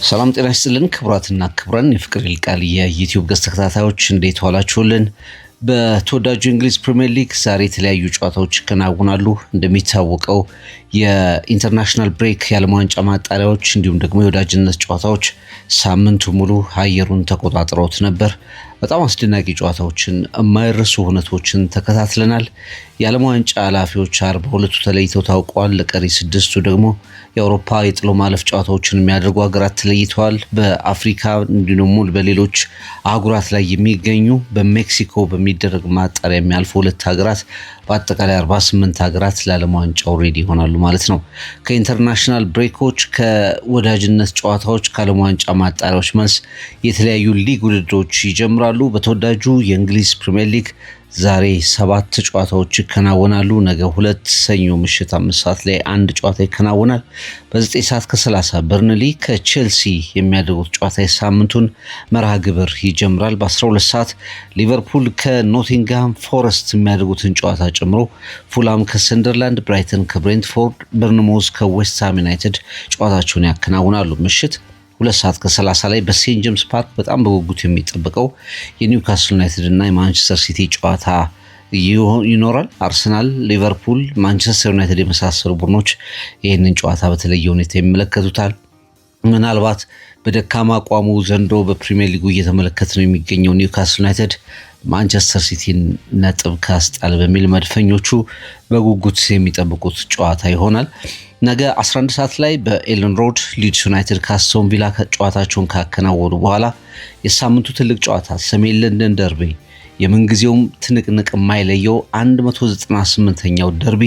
ሰላም ጤና ይስጥልን ክቡራትና ክቡራን የፍቅር ይልቃል የዩቲዩብ ገጽ ተከታታዮች እንዴት ዋላችሁልን? በተወዳጁ እንግሊዝ ፕሪሚየር ሊግ ዛሬ የተለያዩ ጨዋታዎች ይከናወናሉ። እንደሚታወቀው የኢንተርናሽናል ብሬክ የዓለም ዋንጫ ማጣሪያዎች እንዲሁም ደግሞ የወዳጅነት ጨዋታዎች ሳምንቱ ሙሉ አየሩን ተቆጣጥረውት ነበር። በጣም አስደናቂ ጨዋታዎችን የማይረሱ ሁነቶችን ተከታትለናል። የዓለም ዋንጫ ኃላፊዎች 42ቱ ተለይተው ታውቀዋል። ለቀሪ 6ቱ ደግሞ የአውሮፓ የጥሎ ማለፍ ጨዋታዎችን የሚያደርጉ ሀገራት ተለይተዋል። በአፍሪካ እንዲሁም በሌሎች አህጉራት ላይ የሚገኙ በሜክሲኮ በሚደረግ ማጣሪያ የሚያልፉ ሁለት ሀገራት በአጠቃላይ 48 ሀገራት ለዓለም ዋንጫው ሬዲ ይሆናሉ ማለት ነው። ከኢንተርናሽናል ብሬኮች፣ ከወዳጅነት ጨዋታዎች፣ ከዓለም ዋንጫ ማጣሪያዎች መልስ የተለያዩ ሊግ ውድድሮች ይጀምራሉ። በተወዳጁ የእንግሊዝ ፕሪሚየር ሊግ ዛሬ 7 ጨዋታዎች ይከናወናሉ። ነገ 2 ሰኞ ምሽት 5 ሰዓት ላይ አንድ ጨዋታ ይከናወናል። በ9 ሰዓት ከ30 በርንሊ ከቼልሲ የሚያደርጉት ጨዋታ የሳምንቱን መርሃ ግብር ይጀምራል። በ12 ሰዓት ሊቨርፑል ከኖቲንግሃም ፎረስት የሚያደርጉትን ጨዋታ ጨምሮ ፉላም ከሰንደርላንድ፣ ብራይተን ከብሬንትፎርድ፣ በርንሞዝ ከዌስትሃም ዩናይትድ ጨዋታቸውን ያከናውናሉ። ምሽት 2 ሰዓት ከ30 ላይ በሴንት ጄምስ ፓርክ በጣም በጉጉት የሚጠበቀው የኒውካስል ዩናይትድ እና የማንቸስተር ሲቲ ጨዋታ ይኖራል። አርሰናል፣ ሊቨርፑል፣ ማንቸስተር ዩናይትድ የመሳሰሉ ቡድኖች ይህንን ጨዋታ በተለየ ሁኔታ ይመለከቱታል። ምናልባት በደካማ አቋሙ ዘንድሮ በፕሪሚየር ሊጉ እየተመለከት ነው የሚገኘው ኒውካስል ዩናይትድ ማንቸስተር ሲቲን ነጥብ ካስጣል በሚል መድፈኞቹ በጉጉት የሚጠብቁት ጨዋታ ይሆናል። ነገ 11 ሰዓት ላይ በኤለን ሮድ ሊድስ ዩናይትድ ከአስቶን ቪላ ጨዋታቸውን ካከናወኑ በኋላ የሳምንቱ ትልቅ ጨዋታ ሰሜን ለንደን ደርቢ የምንጊዜውም ትንቅንቅ የማይለየው 198ኛው ደርቢ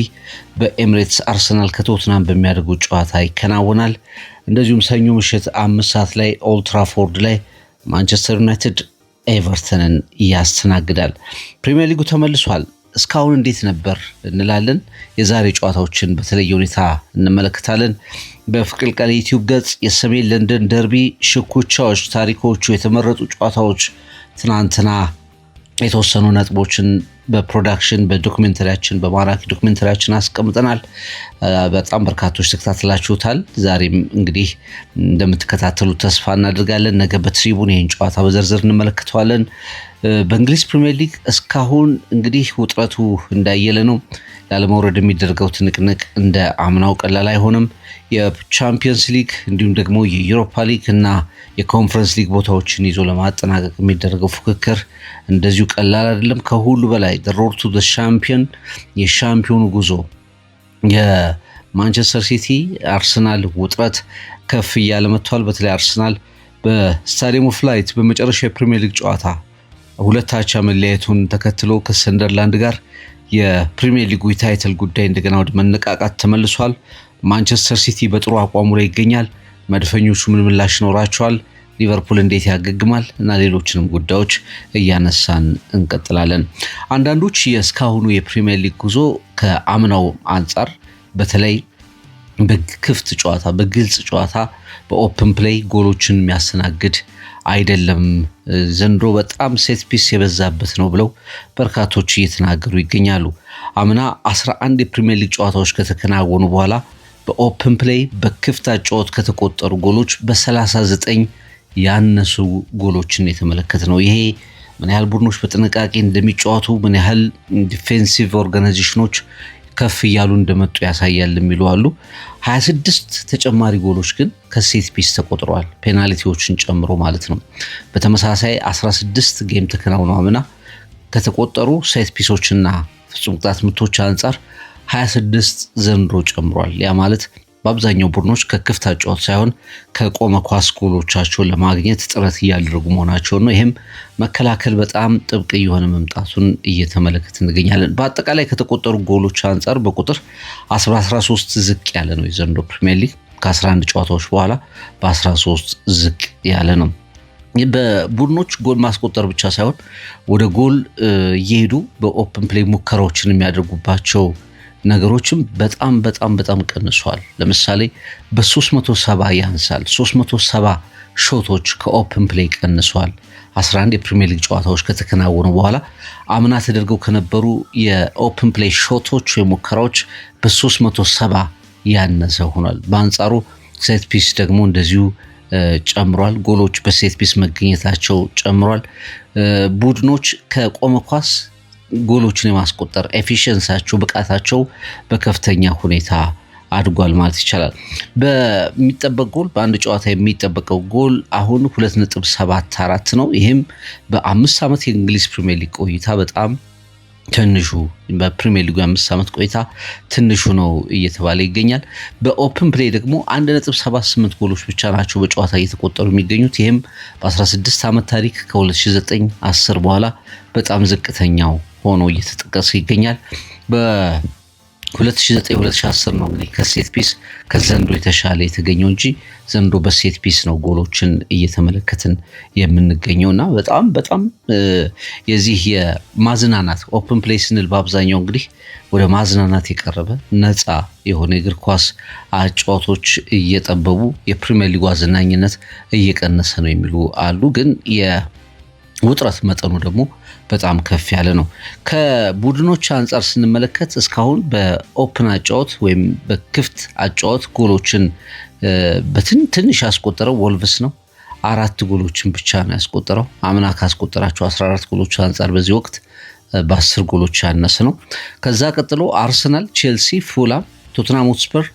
በኤሚሬትስ አርሰናል ከቶትናም በሚያደርጉት ጨዋታ ይከናወናል። እንደዚሁም ሰኞ ምሽት 5 ሰዓት ላይ ኦልድ ትራፎርድ ላይ ማንቸስተር ዩናይትድ ኤቨርተንን ያስተናግዳል። ፕሪሚየር ሊጉ ተመልሷል። እስካሁን እንዴት ነበር እንላለን። የዛሬ ጨዋታዎችን በተለየ ሁኔታ እንመለከታለን። በፍቅር ይልቃል ዩቲዩብ ገጽ የሰሜን ለንደን ደርቢ ሽኩቻዎች፣ ታሪኮቹ፣ የተመረጡ ጨዋታዎች ትናንትና የተወሰኑ ነጥቦችን በፕሮዳክሽን በዶክመንተሪያችን በማራኪ ዶክመንተሪያችን አስቀምጠናል። በጣም በርካቶች ተከታትላችሁታል። ዛሬም እንግዲህ እንደምትከታተሉት ተስፋ እናደርጋለን። ነገ በትሪቡን ይህን ጨዋታ በዝርዝር እንመለከተዋለን። በእንግሊዝ ፕሪሚየር ሊግ እስካሁን እንግዲህ ውጥረቱ እንዳየለ ነው። ላለመውረድ የሚደረገው ትንቅንቅ እንደ አምናው ቀላል አይሆንም። የቻምፒየንስ ሊግ እንዲሁም ደግሞ የዩሮፓ ሊግ እና የኮንፈረንስ ሊግ ቦታዎችን ይዞ ለማጠናቀቅ የሚደረገው ፉክክር እንደዚሁ ቀላል አይደለም። ከሁሉ በላይ ሮድ ቱ ዘ ሻምፒዮን የሻምፒዮኑ ጉዞ የማንቸስተር ሲቲ አርሰናል ውጥረት ከፍ እያለ መጥቷል። በተለይ አርሰናል በስታዲየም ኦፍ ላይት በመጨረሻ የፕሪሚየር ሊግ ጨዋታ 2-2 መለያየቱን ተከትሎ ከሰንደርላንድ ጋር የፕሪሚየር ሊጉ ታይትል ጉዳይ እንደገና ወደ መነቃቃት ተመልሷል። ማንቸስተር ሲቲ በጥሩ አቋሙ ላይ ይገኛል። መድፈኞቹ ምን ምላሽ ይኖራቸዋል? ሊቨርፑል እንዴት ያገግማል? እና ሌሎችንም ጉዳዮች እያነሳን እንቀጥላለን። አንዳንዶች የእስካሁኑ የፕሪሚየር ሊግ ጉዞ ከአምናው አንጻር በተለይ በክፍት ጨዋታ በግልጽ ጨዋታ በኦፕን ፕሌይ ጎሎችን የሚያስተናግድ አይደለም፣ ዘንድሮ በጣም ሴት ፒስ የበዛበት ነው ብለው በርካቶች እየተናገሩ ይገኛሉ። አምና 11 የፕሪሚየር ሊግ ጨዋታዎች ከተከናወኑ በኋላ በኦፕን ፕሌይ በክፍት ጨዋታ ከተቆጠሩ ጎሎች በ39 ያነሱ ጎሎችን የተመለከተ ነው። ይሄ ምን ያህል ቡድኖች በጥንቃቄ እንደሚጫወቱ ምን ያህል ዲፌንሲቭ ኦርጋናይዜሽኖች ከፍ እያሉ እንደመጡ ያሳያል የሚሉ አሉ። 26 ተጨማሪ ጎሎች ግን ከሴት ፒስ ተቆጥረዋል፣ ፔናልቲዎችን ጨምሮ ማለት ነው። በተመሳሳይ 16 ጌም ተከናውነው አምና ከተቆጠሩ ሴት ፒሶችና ፍጹም ቅጣት ምቶች አንጻር 26 ዘንድሮ ጨምሯል። ያ ማለት በአብዛኛው ቡድኖች ከክፍት ጨዋታ ሳይሆን ከቆመ ኳስ ጎሎቻቸውን ለማግኘት ጥረት እያደረጉ መሆናቸው ነው። ይህም መከላከል በጣም ጥብቅ እየሆነ መምጣቱን እየተመለከት እንገኛለን። በአጠቃላይ ከተቆጠሩ ጎሎች አንጻር በቁጥር 13 ዝቅ ያለ ነው የዘንድሮ ፕሪሚየር ሊግ። ከ11 ጨዋታዎች በኋላ በ13 ዝቅ ያለ ነው። በቡድኖች ጎል ማስቆጠር ብቻ ሳይሆን ወደ ጎል እየሄዱ በኦፕን ፕሌይ ሙከራዎችን የሚያደርጉባቸው ነገሮችም በጣም ቀንሷል። ለምሳሌ በ370 ያንሳል። 370 ሾቶች ከኦፕን ፕሌይ ቀንሷል። 11 የፕሪሚየር ሊግ ጨዋታዎች ከተከናወኑ በኋላ አምና ተደርገው ከነበሩ የኦፕን ፕሌይ ሾቶች ወይ ሙከራዎች በ370 ያነሰ ሆኗል። በአንጻሩ ሴት ፒስ ደግሞ እንደዚሁ ጨምሯል። ጎሎች በሴት ፒስ መገኘታቸው ጨምሯል። ቡድኖች ከቆመ ኳስ ጎሎችን የማስቆጠር ኤፊሽንሳቸው ብቃታቸው በከፍተኛ ሁኔታ አድጓል ማለት ይቻላል። በሚጠበቅ ጎል በአንድ ጨዋታ የሚጠበቀው ጎል አሁን 2.74 ነው። ይህም በ5 ዓመት የእንግሊዝ ፕሪሚየር ሊግ ቆይታ በጣም ትንሹ በፕሪሚየር ሊጉ 5 ዓመት ቆይታ ትንሹ ነው እየተባለ ይገኛል። በኦፕን ፕሌይ ደግሞ 1.78 ጎሎች ብቻ ናቸው በጨዋታ እየተቆጠሩ የሚገኙት። ይህም በ16 ዓመት ታሪክ ከ2009-10 በኋላ በጣም ዝቅተኛው ሆኖ እየተጠቀሰ ይገኛል። በ2009-2010 ነው እንግዲህ ከሴት ፒስ ከዘንድሮ የተሻለ የተገኘው እንጂ ዘንድሮ በሴት ፒስ ነው ጎሎችን እየተመለከትን የምንገኘው እና በጣም የዚህ የማዝናናት ኦፕን ፕሌይ ስንል በአብዛኛው እንግዲህ ወደ ማዝናናት የቀረበ ነፃ የሆነ የእግር ኳስ አጫዋቶች እየጠበቡ የፕሪሚየር ሊጉ አዝናኝነት እየቀነሰ ነው የሚሉ አሉ። ግን የውጥረት መጠኑ ደግሞ በጣም ከፍ ያለ ነው። ከቡድኖች አንጻር ስንመለከት እስካሁን በኦፕን አጫወት ወይም በክፍት አጫወት ጎሎችን በትንሽ ያስቆጠረው ወልቭስ ነው። 4 ጎሎችን ብቻ ነው ያስቆጠረው። አምና ካስቆጠራቸው 14 ጎሎች አንጻር በዚህ ወቅት በ10 ጎሎች ያነሰ ነው። ከዛ ቀጥሎ አርሰናል፣ ቼልሲ፣ ፉላም፣ ቶተንሃም ሆትስፐር፣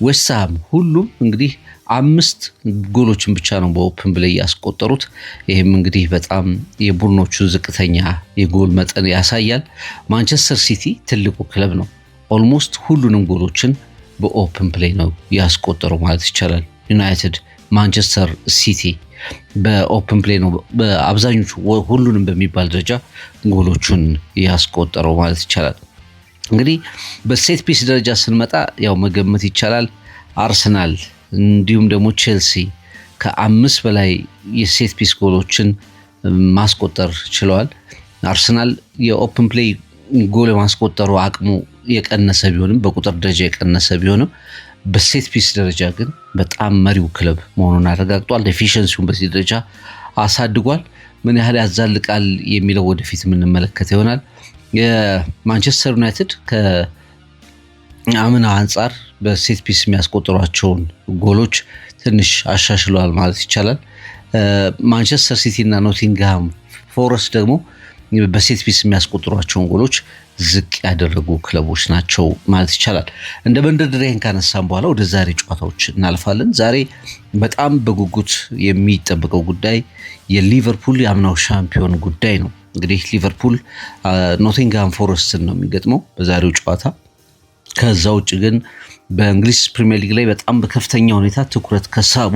ዌስትሃም ሁሉም እንግዲህ 5 ጎሎችን ብቻ ነው በኦፕን ፕሌይ ያስቆጠሩት። ይህም እንግዲህ በጣም የቡድኖቹን ዝቅተኛ የጎል መጠን ያሳያል። ማንቸስተር ሲቲ ትልቁ ክለብ ነው። ኦልሞስት ሁሉንም ጎሎችን በኦፕን ፕሌይ ነው ያስቆጠረው ማለት ይቻላል። ዩናይትድ፣ ማንቸስተር ሲቲ በኦፕን ፕሌይ ነው በአብዛኞቹ ሁሉንም በሚባል ደረጃ ጎሎቹን ያስቆጠረው ማለት ይቻላል። እንግዲህ በሴት ፒስ ደረጃ ስንመጣ ያው መገመት ይቻላል አርሰናል እንዲሁም ደግሞ ቼልሲ ከ5 በላይ የሴት ፒስ ጎሎችን ማስቆጠር ችለዋል። አርሰናል የኦፕን ፕሌይ ጎል የማስቆጠሩ አቅሙ የቀነሰ ቢሆንም በቁጥር ደረጃ የቀነሰ ቢሆንም በሴት ፒስ ደረጃ ግን በጣም መሪው ክለብ መሆኑን አረጋግጧል። ኤፊሽንሲውን በዚህ ደረጃ አሳድጓል። ምን ያህል ያዛልቃል የሚለው ወደፊት የምንመለከተው ይሆናል። የማንቸስተር ዩናይትድ ከአምና አንጻር በሴት ፒስ የሚያስቆጥሯቸውን ጎሎች ትንሽ አሻሽለዋል ማለት ይቻላል። ማንቸስተር ሲቲ እና ኖቲንግሃም ፎረስት ደግሞ በሴት ፒስ የሚያስቆጥሯቸውን ጎሎች ዝቅ ያደረጉ ክለቦች ናቸው ማለት ይቻላል። እንደ መንደርደሪያን ካነሳን በኋላ ወደ ዛሬ ጨዋታዎች እናልፋለን። ዛሬ በጣም በጉጉት የሚጠበቀው ጉዳይ የሊቨርፑል የአምናው ሻምፒዮን ጉዳይ ነው። እንግዲህ ሊቨርፑል ኖቲንግሃም ፎረስትን ነው የሚገጥመው በዛሬው ጨዋታ። ከዛ ውጭ ግን በእንግሊዝ ፕሪሚየር ሊግ ላይ በጣም በከፍተኛ ሁኔታ ትኩረት ከሳቡ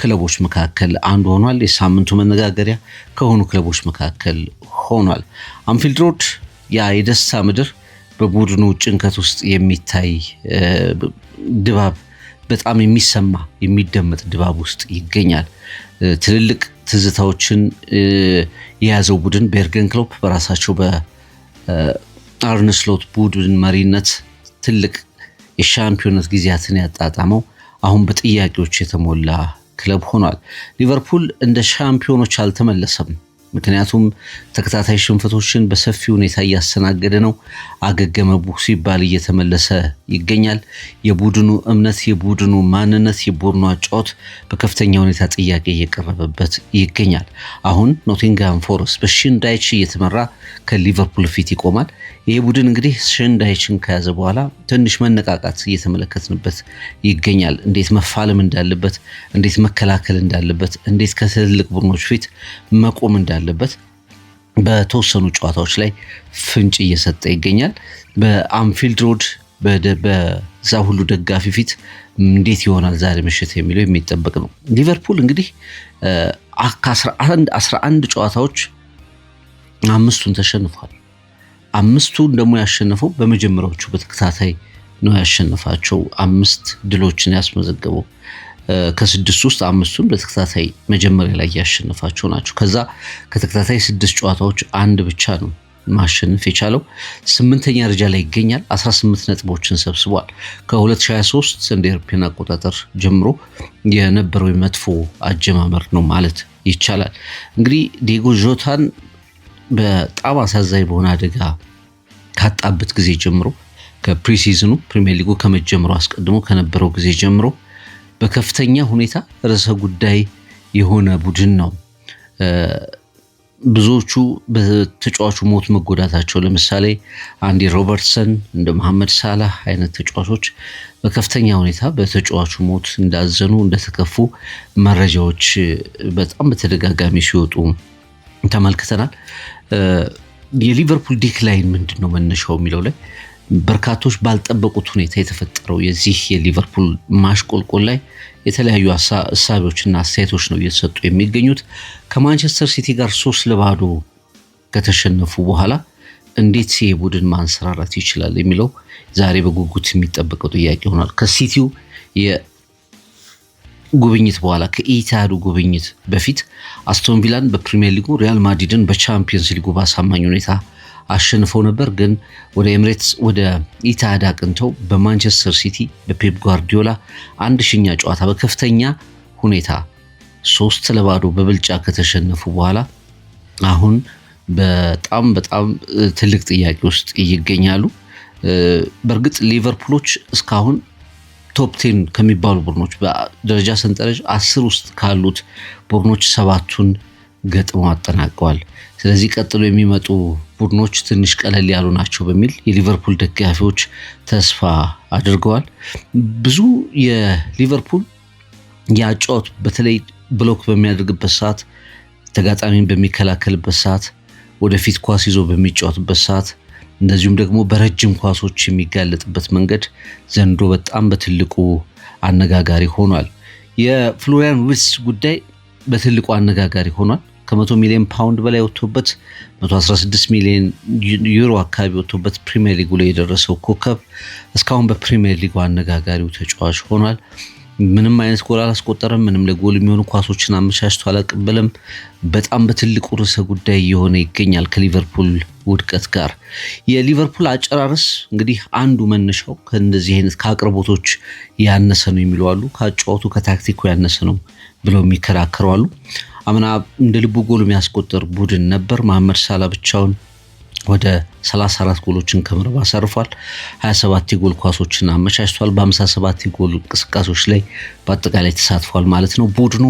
ክለቦች መካከል አንዱ ሆኗል። የሳምንቱ መነጋገሪያ ከሆኑ ክለቦች መካከል ሆኗል። አንፊልድ ሮድ ያ የደስታ ምድር በቡድኑ ጭንቀት ውስጥ የሚታይ ድባብ በጣም የሚሰማ የሚደመጥ ድባብ ውስጥ ይገኛል። ትልልቅ ትዝታዎችን የያዘው ቡድን በኤርገን ክሎፕ በራሳቸው በአርነ ስሎት ቡድን መሪነት ትልቅ የሻምፒዮንነት ጊዜያትን ያጣጣመው አሁን በጥያቄዎች የተሞላ ክለብ ሆኗል። ሊቨርፑል እንደ ሻምፒዮኖች አልተመለሰም። ምክንያቱም ተከታታይ ሽንፈቶችን በሰፊ ሁኔታ እያስተናገደ ነው። አገገመቡ ሲባል እየተመለሰ ይገኛል። የቡድኑ እምነት፣ የቡድኑ ማንነት፣ የቡድኑ አጫወት በከፍተኛ ሁኔታ ጥያቄ እየቀረበበት ይገኛል። አሁን ኖቲንግሃም ፎረስት በሽንዳይች እየተመራ ከሊቨርፑል ፊት ይቆማል። ይህ ቡድን እንግዲህ ሽንዳይችን ከያዘ በኋላ ትንሽ መነቃቃት እየተመለከትንበት ይገኛል። እንዴት መፋለም እንዳለበት፣ እንዴት መከላከል እንዳለበት፣ እንዴት ከትልልቅ ቡድኖች ፊት መቆም እንዳለበት በተወሰኑ ጨዋታዎች ላይ ፍንጭ እየሰጠ ይገኛል። በአንፊልድ ሮድ በዛ ሁሉ ደጋፊ ፊት እንዴት ይሆናል ዛሬ ምሽት የሚለው የሚጠበቅ ነው። ሊቨርፑል እንግዲህ ከ11 ጨዋታዎች 5ቱን ተሸንፏል። 5ቱን ደግሞ ያሸነፈው በመጀመሪያዎቹ በተከታታይ ነው ያሸነፋቸው። 5 ድሎችን ያስመዘገበው ከ6 ውስጥ 5ቱን በተከታታይ መጀመሪያ ላይ ያሸነፋቸው ናቸው። ከዛ ከተከታታይ 6 ጨዋታዎች 1 ብቻ ነው ማሸነፍ የቻለው። 8ኛ ደረጃ ላይ ይገኛል። 18 ነጥቦችን ሰብስቧል። ከ2023 እንደ አውሮፓውያን አቆጣጠር ጀምሮ የነበረው መጥፎ አጀማመር ነው ማለት ይቻላል። እንግዲህ ዲዮጎ ጆታን በጣም አሳዛኝ በሆነ አደጋ ካጣበት ጊዜ ጀምሮ ከፕሪሲዝኑ ፕሪሚየር ሊጉ ከመጀመሩ አስቀድሞ ከነበረው ጊዜ ጀምሮ በከፍተኛ ሁኔታ ርዕሰ ጉዳይ የሆነ ቡድን ነው። ብዙዎቹ በተጫዋቹ ሞት መጎዳታቸው ለምሳሌ አንዲ ሮበርትሰን እንደ መሐመድ ሳላህ አይነት ተጫዋቾች በከፍተኛ ሁኔታ በተጫዋቹ ሞት እንዳዘኑ እንደተከፉ መረጃዎች በጣም በተደጋጋሚ ሲወጡ ተመልክተናል። የሊቨርፑል ዲክላይን ምንድነው መነሻው የሚለው ላይ በርካቶች ባልጠበቁት ሁኔታ የተፈጠረው የዚህ የሊቨርፑል ማሽቆልቆል ላይ የተለያዩ ሀሳቦችና አስተያየቶች ነው እየተሰጡ የሚገኙት። ከማንቸስተር ሲቲ ጋር 3-0 ከተሸነፉ በኋላ እንዴት የቡድን ማንሰራራት ይችላል የሚለው ዛሬ በጉጉት የሚጠበቀው ጥያቄ ሆኗል። ከሲቲው የጉብኝት በኋላ ከኢታዱ ጉብኝት በፊት አስቶን ቪላን በፕሪሚየር ሊጉ፣ ሪያል ማድሪድን በቻምፒየንስ ሊጉ ባሳማኝ ሁኔታ አሸንፈው ነበር። ግን ወደ ኤምሬትስ ወደ ኢታድ አቅንተው በማንቸስተር ሲቲ በፔፕ ጓርዲዮላ 1000ኛ ጨዋታ በከፍተኛ ሁኔታ 3-0 በብልጫ ከተሸነፉ በኋላ አሁን በጣም ትልቅ ጥያቄ ውስጥ ይገኛሉ። በእርግጥ ሊቨርፑሎች እስካሁን ቶፕ 10 ከሚባሉ ቡድኖች በደረጃ ሰንጠረዥ 10 ውስጥ ካሉት ቡድኖች 7ቱን ገጥመው አጠናቀዋል። ስለዚህ ቀጥሎ የሚመጡ ቡድኖች ትንሽ ቀለል ያሉ ናቸው በሚል የሊቨርፑል ደጋፊዎች ተስፋ አድርገዋል። ብዙ የሊቨርፑል ያጫወት በተለይ ብሎክ በሚያደርግበት ሰዓት፣ ተጋጣሚን በሚከላከልበት ሰዓት፣ ወደፊት ኳስ ይዞ በሚጫወትበት ሰዓት፣ እንደዚሁም ደግሞ በረጅም ኳሶች የሚጋለጥበት መንገድ ዘንድሮ በጣም በትልቁ አነጋጋሪ ሆኗል። የፍሎሪያን ዊርትዝ ጉዳይ በትልቁ አነጋጋሪ ሆኗል። ከ100 ሚሊዮን ፓውንድ በላይ ወጥቶበት 116 ሚሊዮን ዩሮ አካባቢ ወጥቶበት ፕሪሚየር ሊጉ ላይ የደረሰው ኮከብ እስካሁን በፕሪሚየር ሊጉ አነጋጋሪው ተጫዋች ሆኗል። ምንም አይነት ጎል አላስቆጠረም። ምንም ለጎል የሚሆኑ ኳሶችን አመቻችቶ አላቀበለም። በጣም በትልቁ ርዕሰ ጉዳይ የሆነ ይገኛል ከሊቨርፑል ውድቀት ጋር። የሊቨርፑል አጨራረስ እንግዲህ አንዱ መነሻው ከእንደዚህ አይነት ከአቅርቦቶች ያነሰ ነው የሚሉ አሉ። ከአጫወቱ ከታክቲኩ ያነሰ ነው ብለው የሚከራከሩ አሉ። አምና እንደ ልቡ ጎል የሚያስቆጠር ቡድን ነበር። መሐመድ ሳላ ብቻውን ወደ 34 ጎሎችን ከመረብ አሳርፏል። 27 የጎል ኳሶችን አመቻችቷል። በ57 የጎል እንቅስቃሴዎች ላይ በአጠቃላይ ተሳትፏል ማለት ነው። ቡድኑ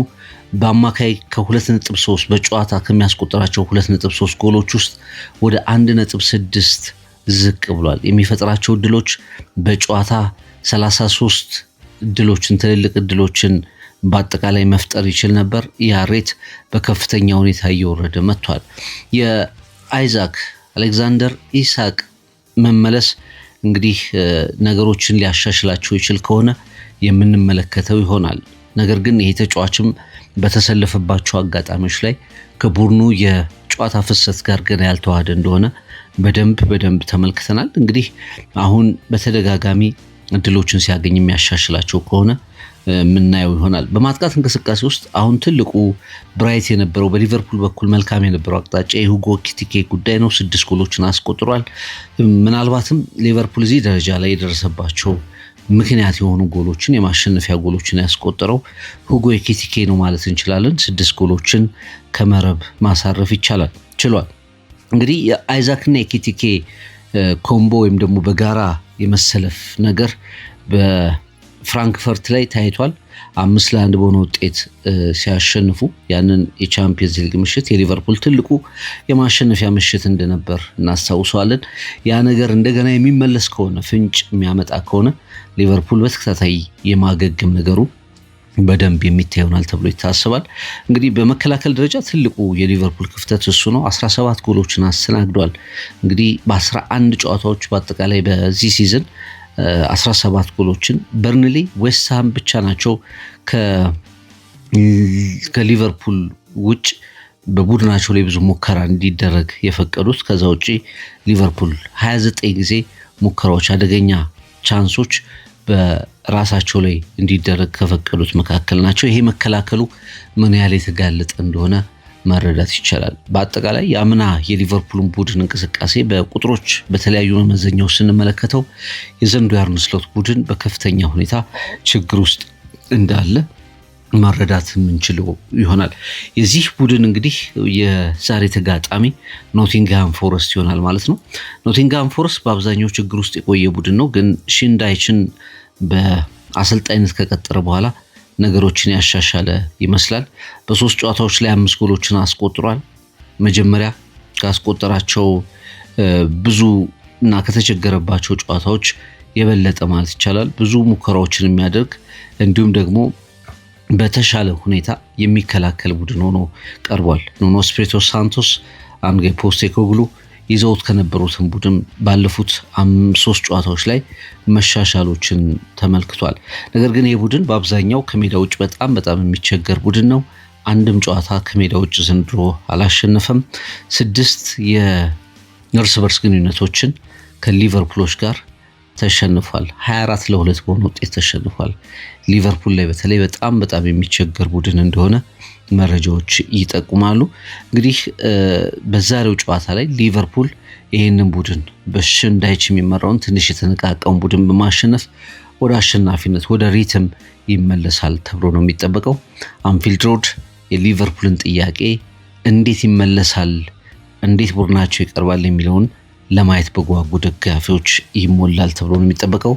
በአማካይ ከ2.3 በጨዋታ ከሚያስቆጠራቸው 2.3 ጎሎች ውስጥ ወደ 1.6 ዝቅ ብሏል። የሚፈጥራቸው እድሎች በጨዋታ 33 እድሎችን ትልልቅ እድሎችን በአጠቃላይ መፍጠር ይችል ነበር። ያ ሬት በከፍተኛ ሁኔታ እየወረደ መጥቷል። የአይዛክ አሌክዛንደር ኢሳቅ መመለስ እንግዲህ ነገሮችን ሊያሻሽላቸው ይችል ከሆነ የምንመለከተው ይሆናል። ነገር ግን ይሄ ተጫዋችም በተሰለፈባቸው አጋጣሚዎች ላይ ከቡድኑ የጨዋታ ፍሰት ጋር ገና ያልተዋሃደ እንደሆነ በደንብ ተመልክተናል። እንግዲህ አሁን በተደጋጋሚ እድሎችን ሲያገኝ የሚያሻሽላቸው ከሆነ ምናየው ይሆናል። በማጥቃት እንቅስቃሴ ውስጥ አሁን ትልቁ ብራይት የነበረው በሊቨርፑል በኩል መልካም የነበረው አቅጣጫ የሁጎ ኤኪቲኬ ጉዳይ ነው። 6 ጎሎችን አስቆጥሯል። ምናልባትም ሊቨርፑል እዚህ ደረጃ ላይ የደረሰባቸው ምክንያት የሆኑ ጎሎችን የማሸነፊያ ጎሎችን ያስቆጠረው ሁጎ ኤኪቲኬ ነው ማለት እንችላለን። 6 ጎሎችን ከመረብ ማሳረፍ ችሏል። እንግዲህ የአይዛክና ኤኪቲኬ ኮምቦ ወይም ደግሞ በጋራ የመሰለፍ ነገር በፍራንክፈርት ላይ ታይቷል። 5-1 በሆነ ውጤት ሲያሸንፉ ያንን የቻምፒየንስ ሊግ ምሽት የሊቨርፑል ትልቁ የማሸነፊያ ምሽት እንደነበር እናስታውሰዋለን። ያ ነገር እንደገና የሚመለስ ከሆነ ፍንጭ የሚያመጣ ከሆነ ሊቨርፑል በተከታታይ የማገገም ነገሩ በደንብ የሚታይ ይሆናል ተብሎ ይታሰባል። እንግዲህ በመከላከል ደረጃ ትልቁ የሊቨርፑል ክፍተት እሱ ነው። 17 ጎሎችን አስተናግዷል። እንግዲህ በ11 ጨዋታዎች በአጠቃላይ በዚህ ሲዝን 17 ጎሎችን በርንሊ፣ ዌስትሃም ብቻ ናቸው ከሊቨርፑል ውጭ በቡድናቸው ላይ ብዙ ሙከራ እንዲደረግ የፈቀዱት። ከዛ ውጪ ሊቨርፑል 29 ጊዜ ሙከራዎች፣ አደገኛ ቻንሶች በራሳቸው ላይ እንዲደረግ ከፈቀዱት መካከል ናቸው። ይሄ መከላከሉ ምን ያህል የተጋለጠ እንደሆነ መረዳት ይቻላል። በአጠቃላይ የአምና የሊቨርፑልን ቡድን እንቅስቃሴ በቁጥሮች በተለያዩ መመዘኛዎች ስንመለከተው የዘንድሮው የአርነ ስሎት ቡድን በከፍተኛ ሁኔታ ችግር ውስጥ እንዳለ መረዳት የምንችለው ይሆናል። የዚህ ቡድን እንግዲህ የዛሬ ተጋጣሚ ኖቲንግሃም ፎረስት ይሆናል ማለት ነው። ኖቲንግሃም ፎረስት በአብዛኛው ችግር ውስጥ የቆየ ቡድን ነው። ግን ሺንዳይችን በአሰልጣኝነት ከቀጠረ በኋላ ነገሮችን ያሻሻለ ይመስላል። በ3 ጨዋታዎች ላይ 5 ጎሎችን አስቆጥሯል። መጀመሪያ ካስቆጠራቸው ብዙ እና ከተቸገረባቸው ጨዋታዎች የበለጠ ማለት ይቻላል ብዙ ሙከራዎችን የሚያደርግ እንዲሁም ደግሞ በተሻለ ሁኔታ የሚከላከል ቡድን ሆኖ ቀርቧል። ኑኖ ኤስፒሪቶ ሳንቶስ፣ አንጌ ፖስቴኮግሉ ይዘውት ከነበሩትን ቡድን ባለፉት 3 ጨዋታዎች ላይ መሻሻሎችን ተመልክቷል። ነገር ግን ይህ ቡድን በአብዛኛው ከሜዳ ውጭ በጣም የሚቸገር ቡድን ነው። አንድም ጨዋታ ከሜዳ ውጭ ዘንድሮ አላሸነፈም። 6 የእርስ በርስ ግንኙነቶችን ከሊቨርፑሎች ጋር ተሸንፏል። 24-2 በሆነ ውጤት ተሸንፏል። ሊቨርፑል ላይ በተለይ በጣም የሚቸገር ቡድን እንደሆነ መረጃዎች ይጠቁማሉ። እንግዲህ በዛሬው ጨዋታ ላይ ሊቨርፑል ይህንን ቡድን በሽንዳይች የሚመራውን ትንሽ የተነቃቀውን ቡድን በማሸነፍ ወደ አሸናፊነት ወደ ሪትም ይመለሳል ተብሎ ነው የሚጠበቀው። አንፊልድ ሮድ የሊቨርፑልን ጥያቄ እንዴት ይመለሳል፣ እንዴት ቡድናቸው ይቀርባል የሚለውን ለማየት በጓጉ ደጋፊዎች ይሞላል ተብሎ ነው የሚጠበቀው።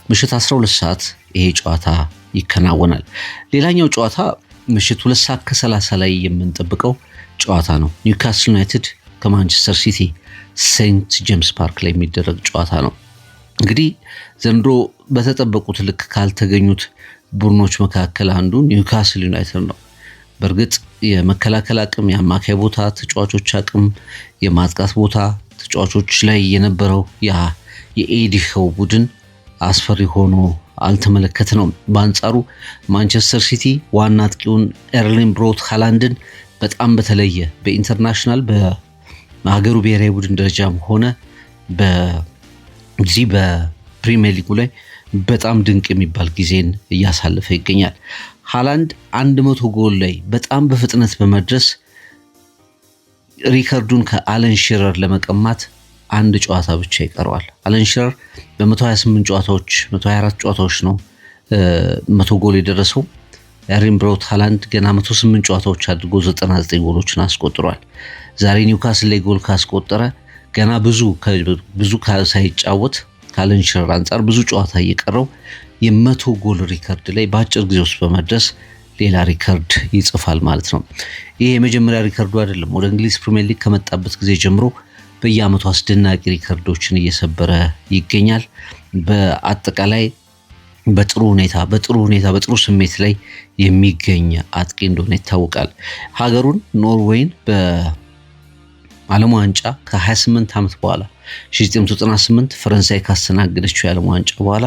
ምሽት 12 ሰዓት ይሄ ጨዋታ ይከናወናል። ሌላኛው ጨዋታ ምሽት 2 ሰዓት ከ30 ላይ የምንጠብቀው ጨዋታ ነው። ኒውካስል ዩናይትድ ከማንቸስተር ሲቲ ሴንት ጄምስ ፓርክ ላይ የሚደረግ ጨዋታ ነው። እንግዲህ ዘንድሮ በተጠበቁት ልክ ካልተገኙት ቡድኖች መካከል አንዱ ኒውካስል ዩናይትድ ነው። በእርግጥ የመከላከል አቅም፣ የአማካይ ቦታ ተጫዋቾች አቅም፣ የማጥቃት ቦታ ተጫዋቾች ላይ የነበረው የኤዲኸው ቡድን አስፈሪ ሆኖ አልተመለከትነውም። በአንጻሩ ማንቸስተር ሲቲ ዋና አጥቂውን ኤርሊንግ ብሮት ሃላንድን በጣም በተለየ በኢንተርናሽናል በሀገሩ ብሔራዊ ቡድን ደረጃም ሆነ በዚህ በፕሪሚየር ሊጉ ላይ በጣም ድንቅ የሚባል ጊዜን እያሳለፈ ይገኛል። ሃላንድ 100 ጎል ላይ በጣም በፍጥነት በመድረስ ሪከርዱን ከአለን ሺረር ለመቀማት አንድ ጨዋታ ብቻ ይቀረዋል። አለን ሺረር በ128 ጨዋታዎች 124 ጨዋታዎች ነው 100 ጎል የደረሰው። ኤርሊንግ ብራውት ሃላንድ ገና 108 ጨዋታዎች አድርጎ 99 ጎሎችን አስቆጥሯል። ዛሬ ኒውካስል ላይ ጎል ካስቆጠረ ገና ብዙ ሳይጫወት ከአለን ሺረር አንጻር ብዙ ጨዋታ እየቀረው የ100 ጎል ሪከርድ ላይ በአጭር ጊዜ ውስጥ በመድረስ ሌላ ሪከርድ ይጽፋል ማለት ነው። ይህ የመጀመሪያ ሪከርዱ አይደለም። ወደ እንግሊዝ ፕሪሚየር ሊግ ከመጣበት ጊዜ ጀምሮ በየዓመቱ አስደናቂ ሪከርዶችን እየሰበረ ይገኛል። በአጠቃላይ በጥሩ ሁኔታ በስሜት ላይ የሚገኝ አጥቂ እንደሆነ ይታወቃል። ሀገሩን ኖርዌይን በዓለም ዋንጫ ከ28 ዓመት በኋላ 1998 ፈረንሳይ ካስተናገደችው የዓለም ዋንጫ በኋላ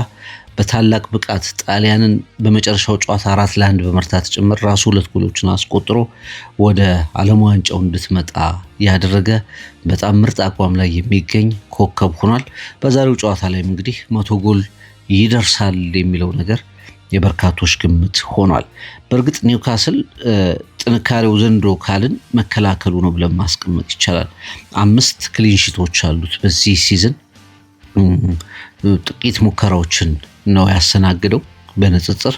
በታላቅ ብቃት ጣሊያንን በመጨረሻው ጨዋታ 4-1 በመርታት ጭምር ራሱ 2 ጎሎችን አስቆጥሮ ወደ ዓለም ዋንጫው እንድትመጣ ያደረገ በጣም ምርጥ አቋም ላይ የሚገኝ ኮከብ ሆኗል። በዛሬው ጨዋታ ላይም እንግዲህ 100 ጎል ይደርሳል የሚለው ነገር የበርካቶች ግምት ሆኗል። በእርግጥ ኒውካስል ጥንካሬው ዘንድሮ ካልን መከላከሉ ነው ብለን ማስቀመጥ ይቻላል። 5 ክሊንሺቶች አሉት በዚህ ሲዝን። ጥቂት ሙከራዎችን ነው ያስተናግደው በንጽጽር።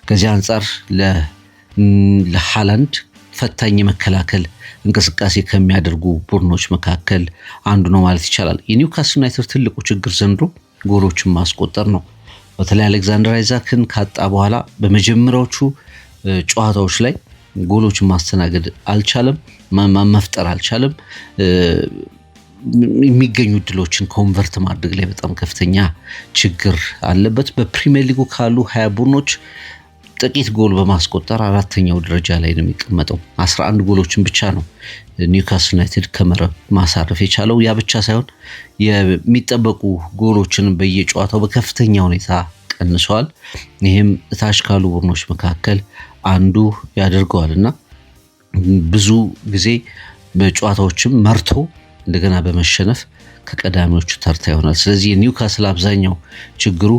ከዚህ አንጻር ለሃላንድ ፈታኝ መከላከል እንቅስቃሴ ከሚያደርጉ ቡድኖች መካከል አንዱ ነው ማለት ይቻላል። የኒውካስል ዩናይትድ ትልቁ ችግር ዘንድሮ ጎሎችን ማስቆጠር ነው። በተለይ አሌክዛንደር አይዛክን ካጣ በኋላ በመጀመሪያዎቹ ጨዋታዎች ላይ ጎሎችን ማስተናገድ አልቻለም፣ መፍጠር አልቻለም። የሚገኙ ድሎችን ኮንቨርት ማድረግ ላይ በጣም ከፍተኛ ችግር አለበት። በፕሪሚየር ሊጉ ካሉ 20 ቡድኖች ጥቂት ጎል በማስቆጠር 4ኛው ደረጃ ላይ ነው የሚቀመጠው። 11 ጎሎችን ብቻ ነው ኒውካስል ዩናይትድ ከመረብ ማሳረፍ የቻለው። ያ ብቻ ሳይሆን የሚጠበቁ ጎሎችን በየጨዋታው በከፍተኛ ሁኔታ ቀንሰዋል። ይህም እታች ካሉ ቡድኖች መካከል አንዱ ያደርገዋል እና ብዙ ጊዜ በጨዋታዎችም መርቶ እንደገና በመሸነፍ ከቀዳሚዎቹ ተርታ ይሆናል። ስለዚህ የኒውካስል አብዛኛው ችግሩ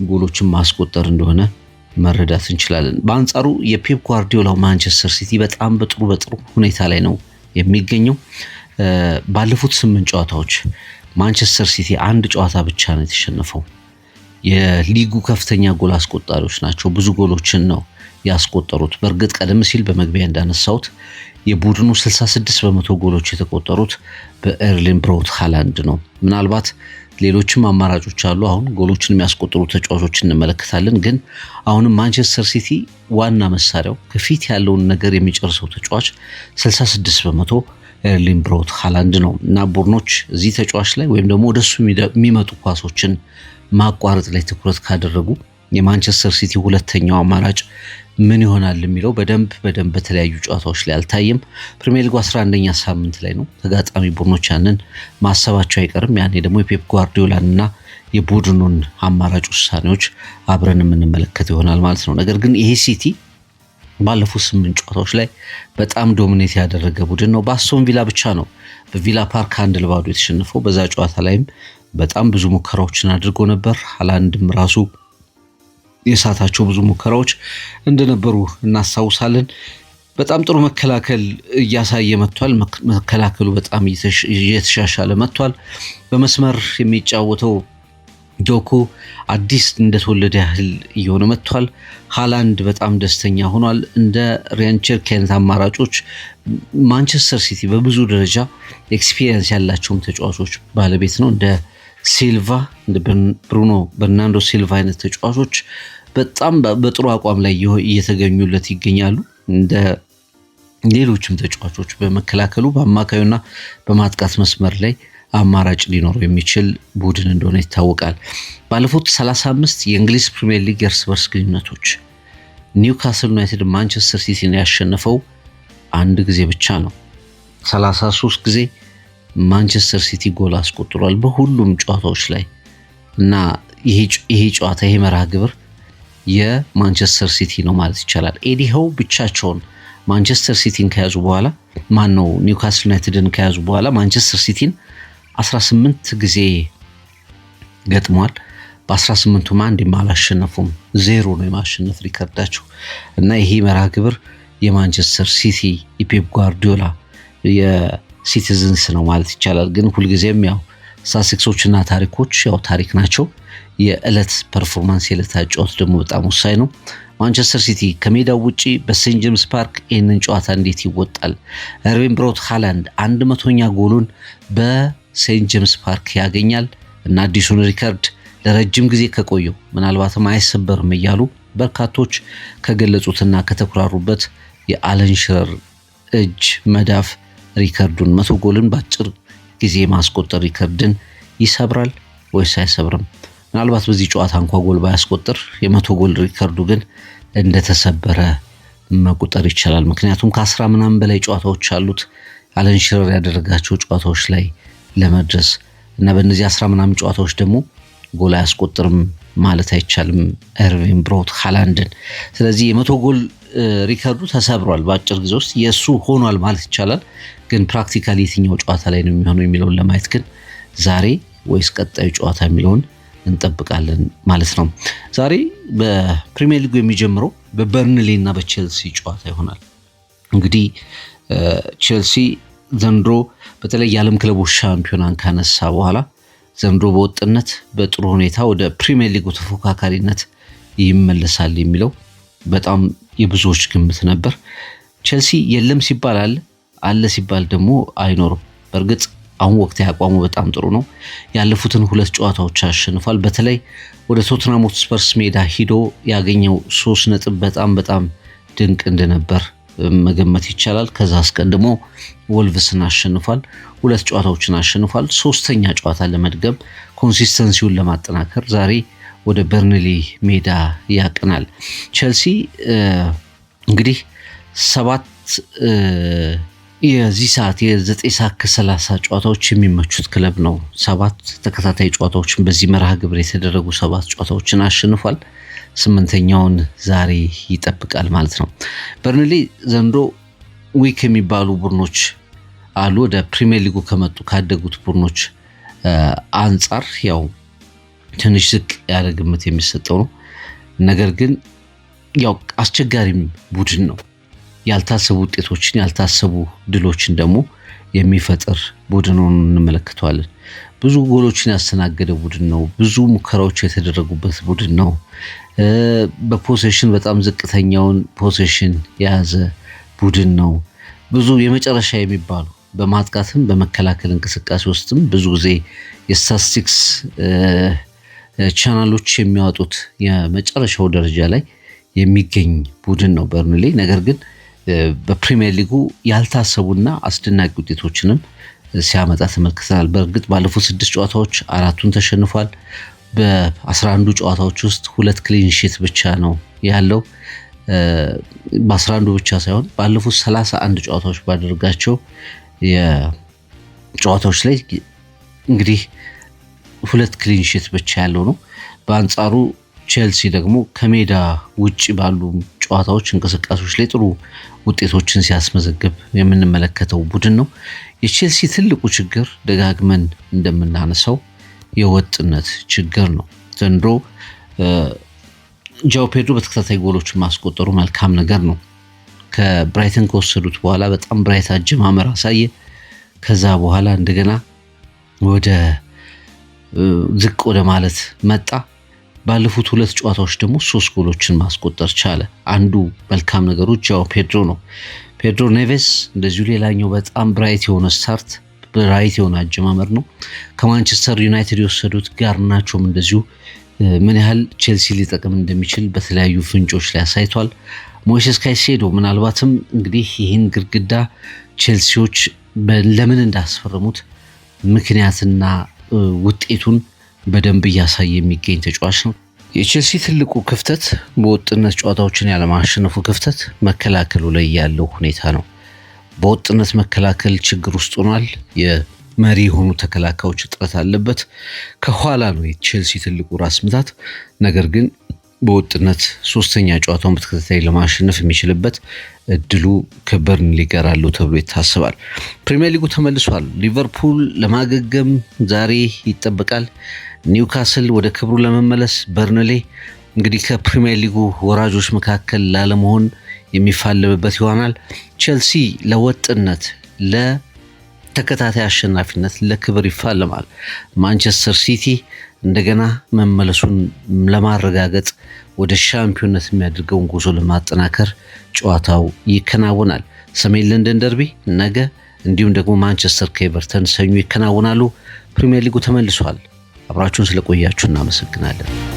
ጎሎችን ማስቆጠር እንደሆነ መረዳት እንችላለን። በአንጻሩ የፔፕ ጓርዲዮላው ማንቸስተር ሲቲ በጣም በጥሩ ሁኔታ ላይ ነው የሚገኘው። ባለፉት 8 ጨዋታዎች ማንቸስተር ሲቲ አንድ ጨዋታ ብቻ ነው የተሸነፈው። የሊጉ ከፍተኛ ጎል አስቆጣሪዎች ናቸው። ብዙ ጎሎችን ነው ያስቆጠሩት። በእርግጥ ቀደም ሲል በመግቢያ እንዳነሳሁት የቡድኑ 66% ጎሎች የተቆጠሩት በኤርሊንግ ብራውት ሃላንድ ነው። ምናልባት ሌሎችም አማራጮች አሉ። አሁን ጎሎችን የሚያስቆጥሩ ተጫዋቾች እንመለከታለን። ግን አሁንም ማንቸስተር ሲቲ ዋና መሳሪያው ከፊት ያለውን ነገር የሚጨርሰው ተጫዋች 66 በመቶ ኤርሊንግ ብራውት ሃላንድ ነው እና ቡድኖች እዚህ ተጫዋች ላይ ወይም ደግሞ ወደሱ የሚመጡ ኳሶችን ማቋረጥ ላይ ትኩረት ካደረጉ የማንቸስተር ሲቲ ሁለተኛው አማራጭ ምን ይሆናል የሚለው በደንብ በተለያዩ ጨዋታዎች ላይ አልታየም። ፕሪሚየር ሊጉ 11ኛ ሳምንት ላይ ነው። ተጋጣሚ ቡድኖች ያንን ማሰባቸው አይቀርም። ያኔ ደግሞ የፔፕ ጓርዲዮላንና የቡድኑን አማራጭ ውሳኔዎች አብረን የምንመለከት ይሆናል ማለት ነው። ነገር ግን ይሄ ሲቲ ባለፉት 8 ጨዋታዎች ላይ በጣም ዶሚኔት ያደረገ ቡድን ነው። በአስቶን ቪላ ብቻ ነው በቪላ ፓርክ 1-0 የተሸነፈው። በዛ ጨዋታ ላይም በጣም ብዙ ሙከራዎችን አድርጎ ነበር። ሃላንድም ራሱ የሳታቸው ብዙ ሙከራዎች እንደነበሩ እናስታውሳለን። በጣም ጥሩ መከላከል እያሳየ መጥቷል። መከላከሉ በጣም እየተሻሻለ መጥቷል። በመስመር የሚጫወተው ዶኩ አዲስ እንደተወለደ ያህል እየሆነ መጥቷል። ሃላንድ በጣም ደስተኛ ሆኗል። እንደ ሪያንቸር ከነት አማራጮች ማንቸስተር ሲቲ በብዙ ደረጃ ኤክስፒሪየንስ ያላቸውም ተጫዋቾች ባለቤት ነው። እንደ ሲልቫ እንደ ብሩኖ በርናንዶ ሲልቫ አይነት ተጫዋቾች በጣም በጥሩ አቋም ላይ እየተገኙለት ይገኛሉ። እንደ ሌሎችም ተጫዋቾች በመከላከሉ በአማካዩና በማጥቃት መስመር ላይ አማራጭ ሊኖረው የሚችል ቡድን እንደሆነ ይታወቃል። ባለፉት 35 የእንግሊዝ ፕሪሚየር ሊግ የእርስ በርስ ግንኙነቶች ኒውካስል ዩናይትድ ማንቸስተር ሲቲን ያሸነፈው አንድ ጊዜ ብቻ ነው። 33 ጊዜ ማንቸስተር ሲቲ ጎል አስቆጥሯል በሁሉም ጨዋታዎች ላይ እና ይሄ ጨዋታ ይሄ መርሃ ግብር የማንቸስተር ሲቲ ነው ማለት ይቻላል። ኤዲ ሃው ብቻቸውን ማንቸስተር ሲቲን ከያዙ በኋላ ኒውካስል ዩናይትድን ከያዙ በኋላ ማንቸስተር ሲቲን 18 ጊዜ ገጥሟል። በ18ቱም አንድም አላሸነፉም። 0 ነው የማሸነፍ ሪከርዳቸው እና ይሄ መርሃ ግብር የማንቸስተር ሲቲ የፔፕ ጓርዲዮላ የሲቲዝንስ ነው ማለት ይቻላል። ግን ሁልጊዜም ያው ስታቲስቲክሶችና ታሪኮች ያው ታሪክ ናቸው። የዕለት ፐርፎርማንስ የዕለት ጨዋታ ደግሞ በጣም ወሳኝ ነው። ማንቸስተር ሲቲ ከሜዳው ውጪ በሴንት ጄምስ ፓርክ ይህንን ጨዋታ እንዴት ይወጣል? ኤርሊንግ ብራውት ሃላንድ 100ኛ ጎሉን በሴንት ጄምስ ፓርክ ያገኛል እና አዲሱን ሪከርድ ለረጅም ጊዜ ከቆየው ምናልባትም አይሰበርም እያሉ በርካቶች ከገለጹትና ከተኩራሩበት የአለን ሽረር እጅ መዳፍ ሪከርዱን 100 ጎልን በአጭር ጊዜ ማስቆጠር ሪከርድን ይሰብራል ወይስ አይሰብርም? ምናልባት በዚህ ጨዋታ እንኳ ጎል ባያስቆጥር የ100 ጎል ሪከርዱ ግን እንደተሰበረ መቁጠር ይቻላል። ምክንያቱም ከ10 ምናምን በላይ ጨዋታዎች አሉት አለን ሽረር ያደረጋቸው ጨዋታዎች ላይ ለመድረስ እና በእነዚህ 10 ምናምን ጨዋታዎች ደግሞ ጎል አያስቆጥርም ማለት አይቻልም ኤርሊንግ ብራውት ሃላንድን። ስለዚህ የ100 ጎል ሪከርዱ ተሰብሯል በአጭር ጊዜ ውስጥ የሱ ሆኗል ማለት ይቻላል። ግን ፕራክቲካሊ የትኛው ጨዋታ ላይ ነው የሚሆነው የሚለውን ለማየት ግን ዛሬ ወይስ ቀጣዩ ጨዋታ የሚለውን እንጠብቃለን ማለት ነው። ዛሬ በፕሪሚየር ሊጉ የሚጀምረው በበርንሊ እና በቼልሲ ጨዋታ ይሆናል። እንግዲህ ቼልሲ ዘንድሮ በተለይ የዓለም ክለቦች ሻምፒዮናን ካነሳ በኋላ ዘንድሮ በወጥነት በጥሩ ሁኔታ ወደ ፕሪሚየር ሊጉ ተፎካካሪነት ይመለሳል የሚለው በጣም የብዙዎች ግምት ነበር። ቼልሲ የለም ሲባል አለ ሲባል ደግሞ አይኖርም። በእርግጥ አሁን ወቅት ያቋሙ በጣም ጥሩ ነው። ያለፉትን 2 ጨዋታዎች አሸንፏል። በተለይ ወደ ቶተንሃም ሆትስፐርስ ሜዳ ሂዶ ያገኘው 3 ነጥብ በጣም ድንቅ እንደነበር መገመት ይቻላል። ከዛ አስቀድሞ ወልቭስን አሸንፏል። 2 ጨዋታዎችን አሸንፏል። 3ኛ ጨዋታ ለመድገም ኮንሲስተንሲውን ለማጠናከር ዛሬ ወደ በርንሊ ሜዳ ያቀናል። ቼልሲ እንግዲህ 7 የዚህ ሰዓት የ9 ሰዓት ከ30 ጨዋታዎች የሚመቹት ክለብ ነው። 7 ተከታታይ ጨዋታዎችን በዚህ መርሃ ግብር የተደረጉ 7 ጨዋታዎችን አሸንፏል። 8ኛውን ዛሬ ይጠብቃል ማለት ነው። በርንሊ ዘንድሮ ዊክ የሚባሉ ቡድኖች አሉ። ወደ ፕሪሚየር ሊጉ ከመጡ ካደጉት ቡድኖች አንጻር ያው ትንሽ ዝቅ ያለ ግምት የሚሰጠው ነው። ነገር ግን ያው አስቸጋሪም ቡድን ነው። ያልታሰቡ ውጤቶችን ያልታሰቡ ድሎችን ደግሞ የሚፈጥር ቡድኑን እንመለከተዋለን። ብዙ ጎሎችን ያስተናገደ ቡድን ነው። ብዙ ሙከራዎች የተደረጉበት ቡድን ነው። በፖሴሽን በጣም ዝቅተኛውን ፖሴሽን የያዘ ቡድን ነው። ብዙ የመጨረሻ የሚባሉ በማጥቃትም በመከላከል እንቅስቃሴ ውስጥም ብዙ ጊዜ የስታቲስቲክስ ቻናሎች የሚያወጡት የመጨረሻው ደረጃ ላይ የሚገኝ ቡድን ነው በርንሌ። ነገር ግን በፕሪሚየር ሊጉ ያልታሰቡና አስደናቂ ውጤቶችንም ሲያመጣ ተመልክተናል። በእርግጥ ባለፉት 6 ጨዋታዎች 4ቱን ተሸንፏል። በ11 ጨዋታዎች ውስጥ 2 ክሊን ሺት ብቻ ነው ያለው። በ11 ብቻ ሳይሆን ባለፉት 31 ጨዋታዎች ባደረጋቸው የጨዋታዎች ላይ እንግዲህ 2 ክሊን ሺት ብቻ ያለው ነው። በአንጻሩ ቼልሲ ደግሞ ከሜዳ ውጪ ባሉ ጨዋታዎች እንቅስቃሴዎች ላይ ጥሩ ውጤቶችን ሲያስመዘግብ የምንመለከተው ቡድን ነው። የቼልሲ ትልቁ ችግር ደጋግመን እንደምናነሳው የወጥነት ችግር ነው። ዘንድሮ ጃው ፔድሮ በተከታታይ ጎሎችን ማስቆጠሩ መልካም ነገር ነው። ከብራይተን ከወሰዱት በኋላ በጣም ብራይት አጀማመር አሳየ። ከዛ በኋላ እንደገና ወደ ዝቅ ወደ ማለት መጣ። ባለፉት 2 ጨዋታዎች ደግሞ 3 ጎሎችን ማስቆጠር ቻለ። አንዱ መልካም ነገሩ ጃው ፔድሮ ነው። ፔድሮ ኔቬስ እንደዚሁ ሌላኛው በጣም ብራይት የሆነ ስታርት ብራይት የሆነ አጀማመር ነው። ከማንቸስተር ዩናይትድ የወሰዱት ጋርናቾም እንደዚሁ ምን ያህል ቼልሲ ሊጠቅም እንደሚችል በተለያዩ ፍንጮች ላይ አሳይቷል። ሞይሴስ ካይሴዶ ምናልባትም እንግዲህ ይህን ግድግዳ ቼልሲዎች ለምን እንዳስፈረሙት ምክንያትና ውጤቱን በደንብ እያሳየ የሚገኝ ተጫዋች ነው። የቼልሲ ትልቁ ክፍተት በወጥነት ጨዋታዎችን ያለማሸነፉ ክፍተት መከላከሉ ላይ ያለው ሁኔታ ነው። በወጥነት መከላከል ችግር ውስጥ ሆኗል። የመሪ የሆኑ ተከላካዮች እጥረት አለበት። ከኋላ ነው የቼልሲ ትልቁ ራስ ምታት። ነገር ግን በወጥነት 3ኛ ጨዋታውን በተከታታይ ለማሸነፍ የሚችልበት እድሉ ከበርንሊ ጋር አለው ተብሎ ይታሰባል። ፕሪሚየር ሊጉ ተመልሷል። ሊቨርፑል ለማገገም ዛሬ ይጠበቃል። ኒውካስል ወደ ክብሩ ለመመለስ፣ በርንሌ እንግዲህ ከፕሪሚየር ሊጉ ወራጆች መካከል ላለመሆን የሚፋለምበት ይሆናል። ቼልሲ ለወጥነት፣ ለተከታታይ አሸናፊነት፣ ለክብር ይፋለማል። ማንቸስተር ሲቲ እንደገና መመለሱን ለማረጋገጥ ወደ ሻምፒዮንነት የሚያደርገውን ጉዞ ለማጠናከር ጨዋታው ይከናወናል። ሰሜን ለንደን ደርቢ ነገ፣ እንዲሁም ደግሞ ማንቸስተር ከኤቨርተን ሰኞ ይከናወናሉ። ፕሪሚየር ሊጉ ተመልሷል። አብራችሁን ስለቆያችሁ እናመሰግናለን።